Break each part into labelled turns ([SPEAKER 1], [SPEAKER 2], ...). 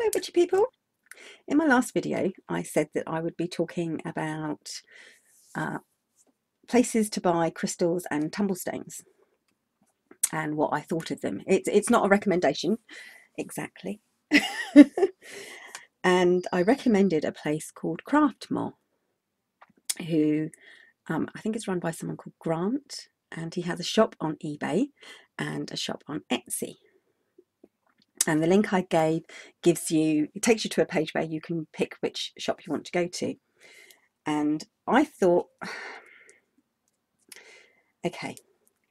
[SPEAKER 1] Hello Witchy people. In my last video I said that I would be talking about places to buy crystals and tumblestones and what I thought of them. It's not a recommendation exactly. And I recommended a place called Craftmoor, who I think it's run by someone called Grant, and he has a shop on eBay and a shop on Etsy. And the link I gave takes you to a page where you can pick which shop you want to go to. And I thought, okay,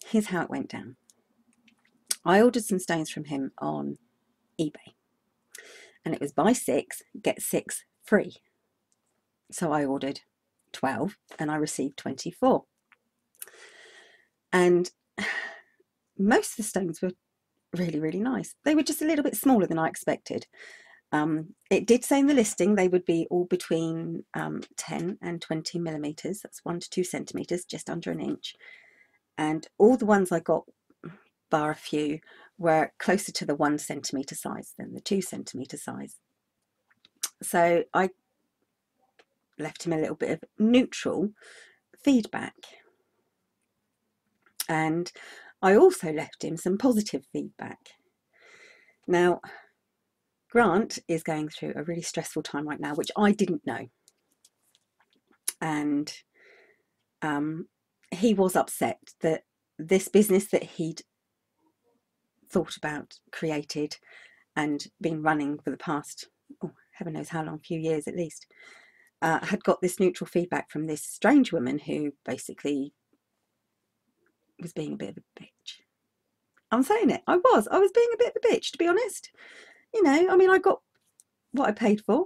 [SPEAKER 1] here's how it went down. I ordered some stones from him on eBay, and it was buy 6, get 6 free. So I ordered 12 and I received 24. And most of the stones were really, really nice. They were just a little bit smaller than I expected. It did say in the listing they would be all between 10 and 20 millimeters. That's 1 to 2 centimeters, just under an inch. And all the ones I got, bar a few, were closer to the 1 centimeter size than the 2 centimeter size. So I left him a little bit of neutral feedback. And I also left him some positive feedback. Now, Grant is going through a really stressful time right now, which I didn't know. And he was upset that this business that he'd thought about, created, and been running for the past, heaven knows how long, few years at least, had got this neutral feedback from this strange woman who basically was being a bit of a bitch. I'm saying it. I was being a bit of a bitch, to be honest. You know, I mean, I got what I paid for.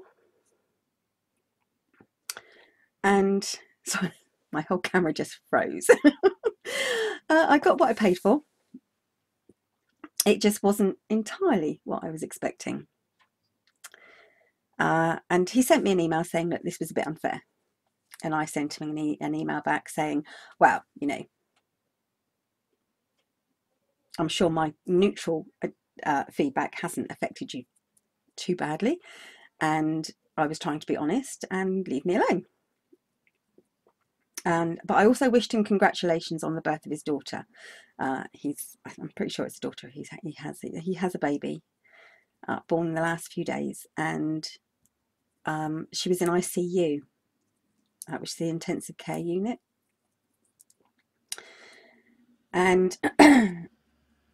[SPEAKER 1] And sorry, my whole camera just froze. I got what I paid for. It just wasn't entirely what I was expecting. And he sent me an email saying that this was a bit unfair. And I sent him an email back saying, well, you know, I'm sure my neutral feedback hasn't affected you too badly. And I was trying to be honest and leave me alone. But I also wished him congratulations on the birth of his daughter. I'm pretty sure it's a daughter. He has a baby born in the last few days, and she was in ICU, which is the intensive care unit. And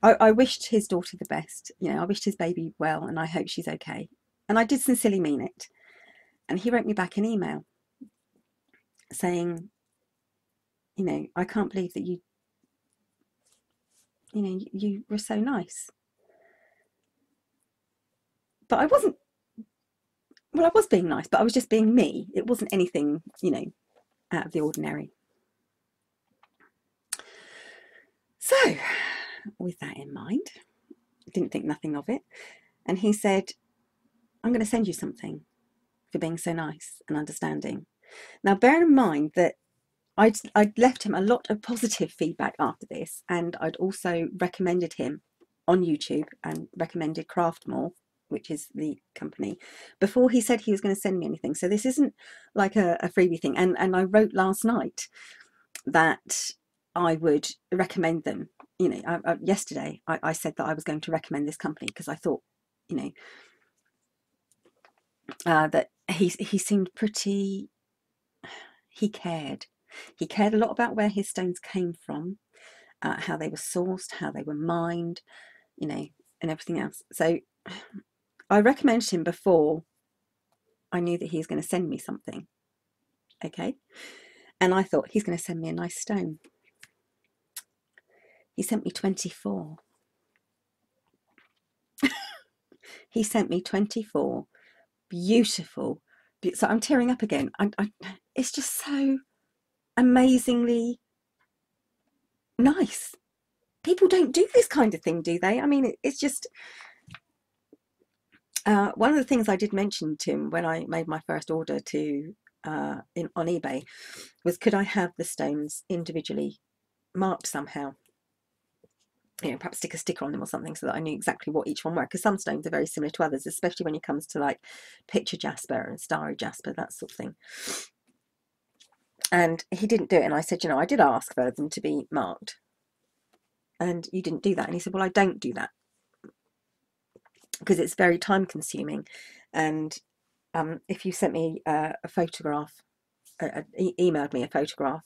[SPEAKER 1] I wished his daughter the best. You know, I wished his baby well, and I hope she's okay. And I did sincerely mean it. And he wrote me back an email saying, you know, I can't believe that you were so nice. But I wasn't, well, I was being nice, but I was just being me. It wasn't anything, you know, out of the ordinary. So, with that in mind, didn't think nothing of it. And he said, I'm going to send you something for being so nice and understanding. Now, bear in mind that I'd left him a lot of positive feedback after this, and I'd also recommended him on YouTube and recommended Craftmoor, which is the company, before he said he was going to send me anything. So this isn't like a freebie thing. And I wrote last night that I would recommend them. You know, yesterday I said that I was going to recommend this company because I thought, you know, that he seemed pretty, he cared. He cared a lot about where his stones came from, how they were sourced, how they were mined, you know, and everything else. So I recommended him before I knew that he was going to send me something. Okay. And I thought he's going to send me a nice stone. He sent me 24. He sent me 24 beautiful. So I'm tearing up again. It's just so amazingly nice. People don't do this kind of thing, do they? I mean, it's just one of the things I did mention to him when I made my first order to on eBay was, could I have the stones individually marked somehow? you know, perhaps stick a sticker on them or something so that I knew exactly what each one were, because some stones are very similar to others, especially when it comes to like picture jasper and starry jasper, that sort of thing. And he didn't do it, and I said, you know, I did ask for them to be marked and you didn't do that. And he said, well, I don't do that because it's very time consuming, and if you sent me a photograph, emailed me a photograph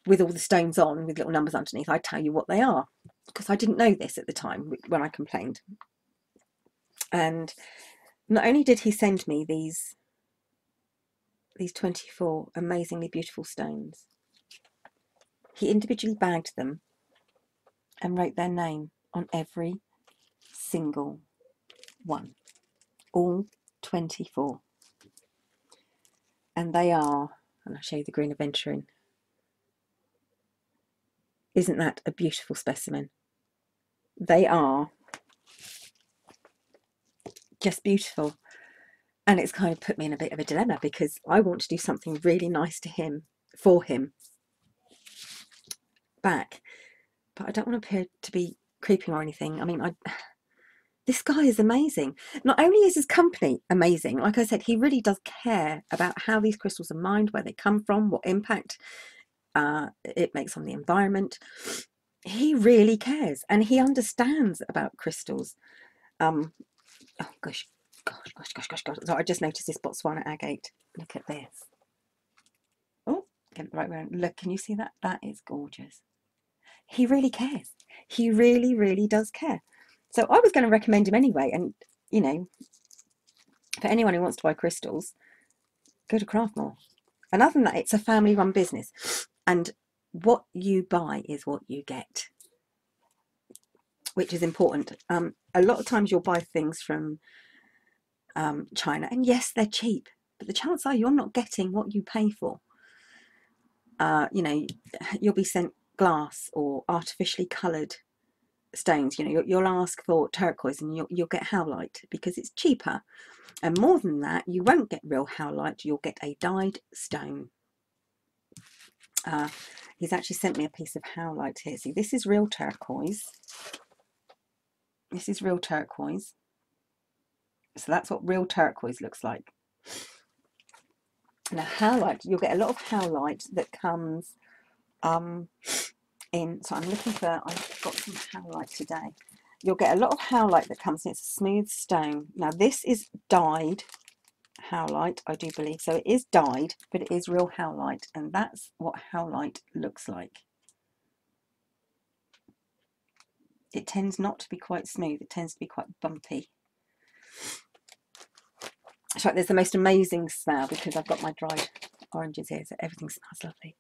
[SPEAKER 1] with all the stones on with little numbers underneath, I'd tell you what they are, because I didn't know this at the time when I complained. And not only did he send me these 24 amazingly beautiful stones, he individually bagged them and wrote their name on every single one, all 24. And they are, and I'll show you the green aventurine. Isn't that a beautiful specimen? They are just beautiful. And it's kind of put me in a bit of a dilemma, because I want to do something really nice to him, for him, back. But I don't want to appear to be creeping or anything. I mean, this guy is amazing. Not only is his company amazing, like I said, he really does care about how these crystals are mined, where they come from, what impact it makes on the environment. He really cares, and he understands about crystals. Oh gosh. So I just noticed this Botswana agate. Look at this. Oh, get it the right way around. Look, can you see that? That is gorgeous. He really cares. He really, really does care. So I was going to recommend him anyway. And, you know, for anyone who wants to buy crystals, go to Craftmoor. And other than that, it's a family-run business. And what you buy is what you get, which is important. A lot of times you'll buy things from China, and yes, they're cheap, but the chances are you're not getting what you pay for. You know, you'll be sent glass or artificially coloured stones. You know, you'll ask for turquoise and you'll get howlite because it's cheaper. And more than that, you won't get real howlite, you'll get a dyed stone. He's actually sent me a piece of howlite here. See, this is real turquoise. This is real turquoise. So that's what real turquoise looks like. Now, howlite, you'll get a lot of howlite that comes in. So I'm looking for, I've got some howlite today. You'll get a lot of howlite that comes in. It's a smooth stone. Now, this is dyed howlite, I do believe. So it is dyed, but it is real howlite. And that's what howlite looks like. It tends not to be quite smooth. It tends to be quite bumpy. In fact, there's the most amazing smell because I've got my dried oranges here, so everything smells lovely.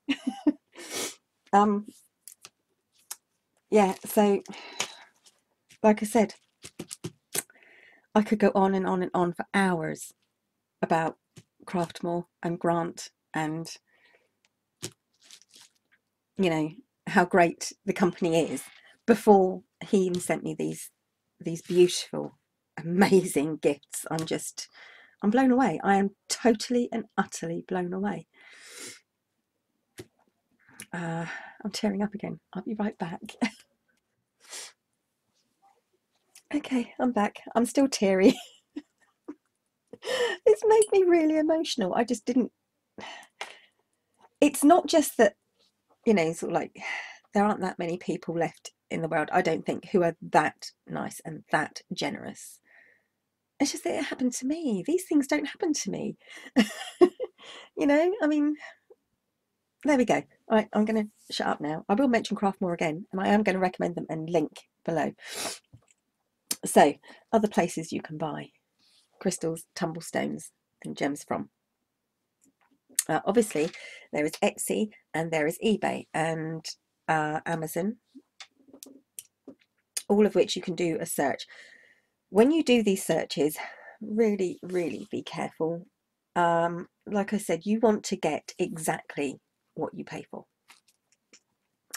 [SPEAKER 1] Yeah, so like I said, I could go on and on and on for hours about Craftmoor and Grant and, you know, how great the company is before he even sent me these beautiful, amazing gifts. I'm blown away. I am totally and utterly blown away. I'm tearing up again. I'll be right back. Okay, I'm back. I'm still teary. It's made me really emotional. I just didn't... It's not just that, you know, sort of like there aren't that many people left in the world, I don't think, who are that nice and that generous. It's just that it happened to me. These things don't happen to me. You know, I mean, there we go. All right, I'm going to shut up now. I will mention Craftmoor again, and I am going to recommend them and link below. So, other places you can buy crystals, tumblestones, and gems from. Obviously, there is Etsy and there is eBay and Amazon, all of which you can do a search. When you do these searches, really, really be careful. Like I said, you want to get exactly what you pay for.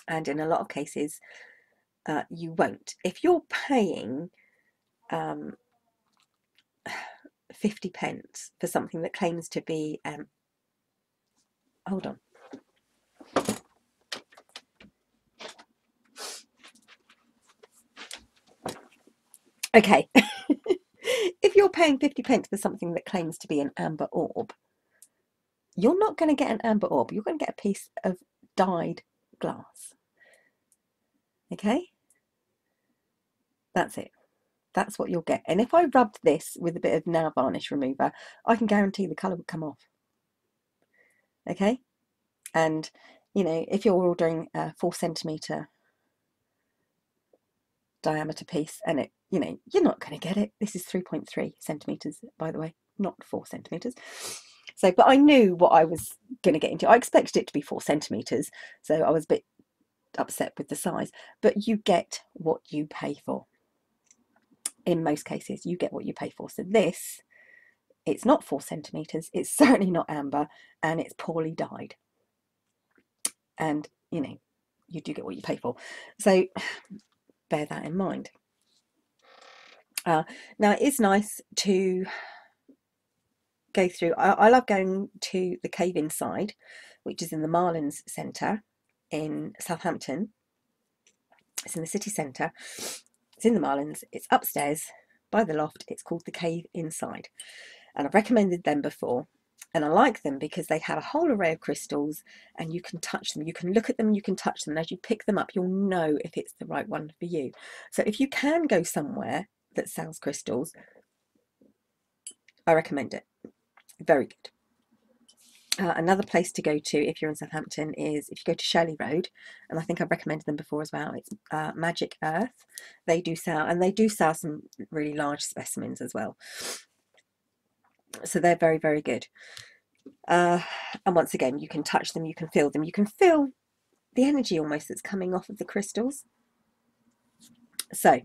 [SPEAKER 1] And in a lot of cases, you won't. If you're paying 50p for something that claims to be, hold on. Okay, if you're paying 50p for something that claims to be an amber orb, you're not going to get an amber orb. You're going to get a piece of dyed glass. Okay, that's it. That's what you'll get. And if I rubbed this with a bit of nail varnish remover, I can guarantee the colour would come off. Okay, and you know, if you're ordering a 4cm diameter piece and it, you know, you're not going to get it. This is 3.3 centimeters, by the way, not 4 centimeters. So, but I knew what I was going to get into. I expected it to be 4 centimeters, so I was a bit upset with the size, but you get what you pay for. In most cases, you get what you pay for. So this, it's not 4 centimeters, it's certainly not amber, and it's poorly dyed. And, you know, you do get what you pay for. So bear that in mind. Now, it is nice to go through. I love going to the cave inside, which is in the Marlins Centre in Southampton. It's in the city centre. It's in the Marlins. It's upstairs by the loft. It's called the Cave Inside. And I've recommended them before. And I like them because they have a whole array of crystals and you can touch them. You can look at them, you can touch them. And as you pick them up, you'll know if it's the right one for you. So if you can go somewhere that sells crystals, I recommend it. Very good. Another place to go to if you're in Southampton is if you go to Shirley Road, and I think I've recommended them before as well. It's Magic Earth. They do sell some really large specimens as well. So they're very, very good. And once again, you can touch them, you can feel them, you can feel the energy almost that's coming off of the crystals. So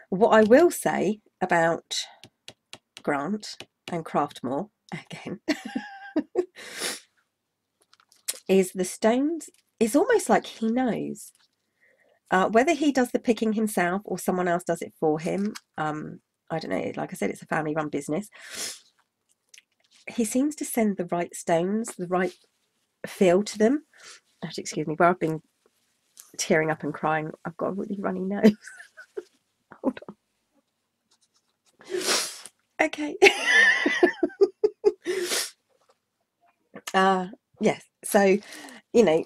[SPEAKER 1] what I will say about Grant and Craftmoor, again, is the stones, it's almost like he knows. Whether he does the picking himself or someone else does it for him, I don't know. Like I said, it's a family-run business. He seems to send the right stones, the right feel to them. Actually, excuse me, where I've been tearing up and crying, I've got a really runny nose. Hold on. Okay. Yes, so, you know,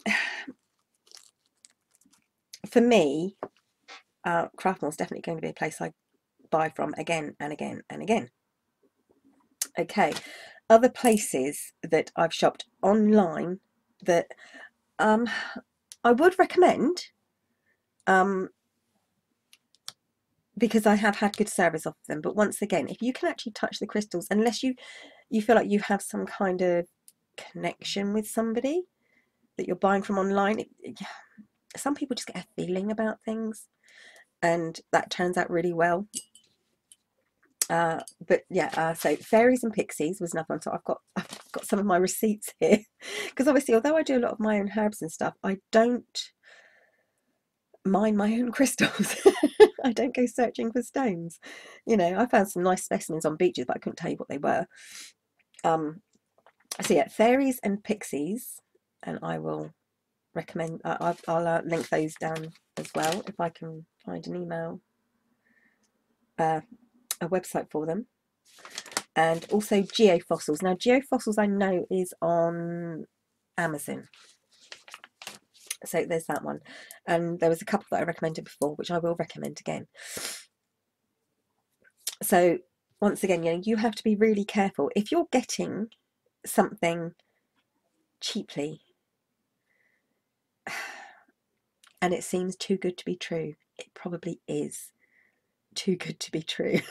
[SPEAKER 1] for me, Craftmoor is definitely going to be a place I buy from again and again and again. Okay, other places that I've shopped online that I would recommend, because I have had good service off them. But once again, if you can actually touch the crystals, unless you feel like you have some kind of connection with somebody that you're buying from online, some people just get a feeling about things, and that turns out really well. But yeah, so Fairies and Pixies was another one. So I've got some of my receipts here, because obviously, although I do a lot of my own herbs and stuff, I don't mine my own crystals. I don't go searching for stones. You know, I found some nice specimens on beaches, but I couldn't tell you what they were. So yeah, Fairies and Pixies, and I will recommend, I'll link those down as well if I can find an email, a website for them. And also GeoFossils. Now GeoFossils I know is on Amazon, so there's that one. And there was a couple that I recommended before, which I will recommend again. So once again, you know, you have to be really careful if you're getting something cheaply and it seems too good to be true. It probably is too good to be true.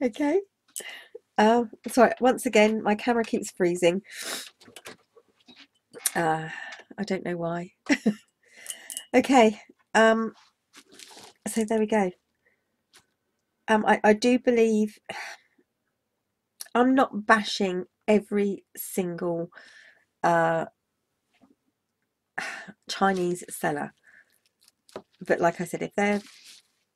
[SPEAKER 1] Okay. Sorry, once again, my camera keeps freezing. I don't know why. Okay. So there we go. I do believe I'm not bashing every single Chinese seller, but like I said, if they're,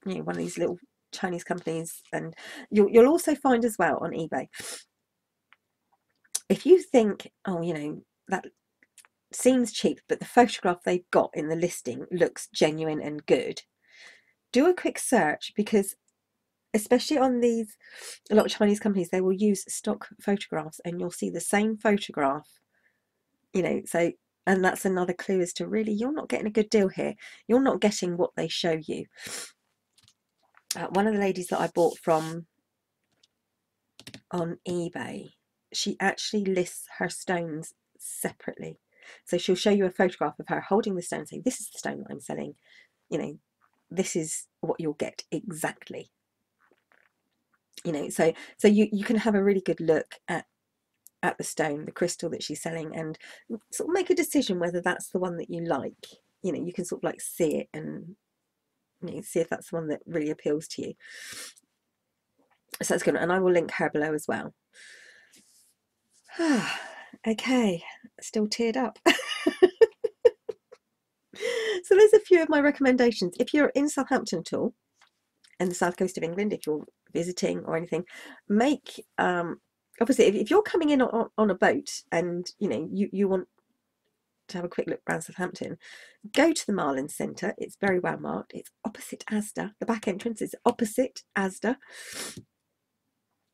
[SPEAKER 1] you know, one of these little Chinese companies, and you'll also find as well on eBay, if you think, oh, you know, that seems cheap, but the photograph they've got in the listing looks genuine and good, do a quick search, because especially on these, a lot of Chinese companies, they will use stock photographs, and you'll see the same photograph, you know, so, and that's another clue as to really, you're not getting a good deal here. You're not getting what they show you. One of the ladies that I bought from on eBay, she actually lists her stones separately. So she'll show you a photograph of her holding the stone, saying, this is the stone that I'm selling, you know, this is what you'll get exactly. You know, so you can have a really good look at the stone, the crystal that she's selling, and sort of make a decision whether that's the one that you like. You know, you can sort of like see it and, you know, see if that's the one that really appeals to you. So that's good, and I will link her below as well. Okay, still teared up. So there's a few of my recommendations. If you're in Southampton at all, in the south coast of England, if you're visiting or anything, make obviously if you're coming in on a boat and you know you want to have a quick look around Southampton, go to the Marlin Centre. It's very well marked. It's opposite Asda. The back entrance is opposite Asda.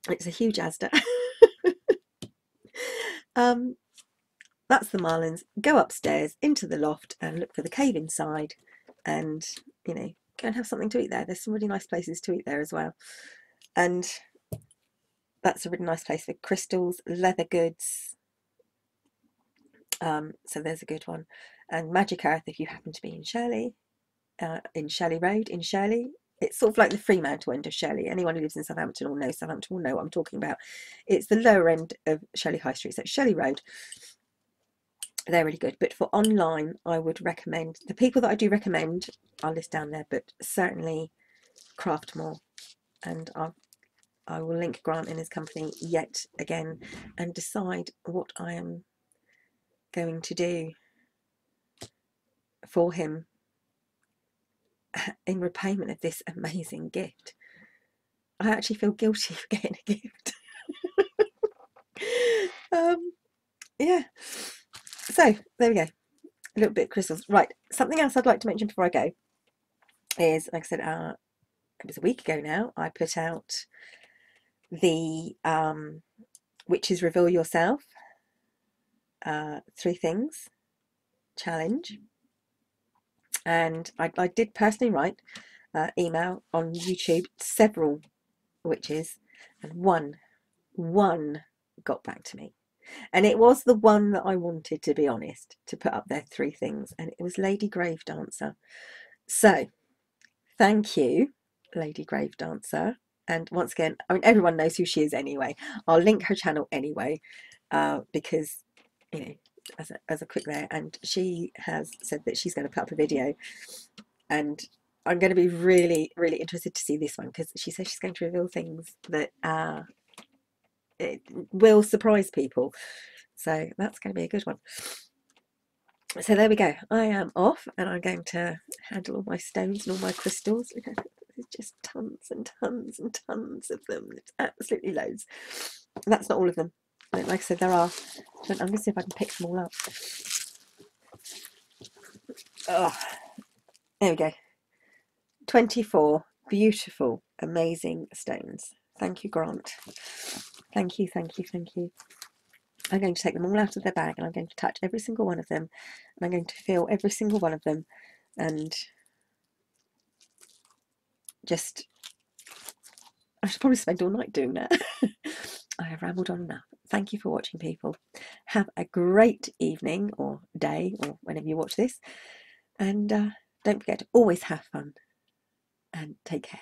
[SPEAKER 1] It's a huge Asda. That's the Marlins. Go upstairs into the loft and look for the cave inside, and you know, go and have something to eat there. There's some really nice places to eat there as well, and that's a really nice place for crystals, leather goods. So there's a good one. And Magic Earth, if you happen to be in Shirley Road in Shirley. It's sort of like the Fremantle end of Shirley. Anyone who lives in Southampton or knows Southampton will know what I'm talking about. It's the lower end of Shirley High Street, so Shirley Road. They're really good. But for online, I would recommend, the people that I do recommend, I'll list down there, but certainly Craftmoor. And I will link Grant in his company yet again and decide what I am going to do for him in repayment of this amazing gift. I actually feel guilty for getting a gift. Yeah. So there we go. A little bit of crystals. Right. Something else I'd like to mention before I go is, like I said, it was a week ago now, I put out the Witches Reveal Yourself 3 things challenge. And I did personally write email on YouTube several witches, and one got back to me, and it was the one that I wanted, to be honest, to put up their 3 things, and it was LadyGraveDancer. So thank you, LadyGraveDancer. And once again, I mean, everyone knows who she is anyway. I'll link her channel anyway, because, you know, as a quick there, and she has said that she's going to put up a video, and I'm going to be really, really interested to see this one, because she says she's going to reveal things that it will surprise people. So that's going to be a good one. So there we go. I am off, and I'm going to handle all my stones and all my crystals. There's just tons and tons and tons of them. It's absolutely loads. And that's not all of them. Like I said, there are. I'm going to see if I can pick them all up. Oh, there we go. 24 beautiful, amazing stones. Thank you, Grant. Thank you, thank you, thank you. I'm going to take them all out of their bag, and I'm going to touch every single one of them, and I'm going to feel every single one of them, and just, I should probably spend all night doing that. I have rambled on enough. Thank you for watching, people. Have a great evening or day, or whenever you watch this, and don't forget to always have fun, and take care.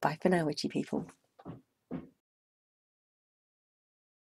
[SPEAKER 1] Bye for now, witchy people.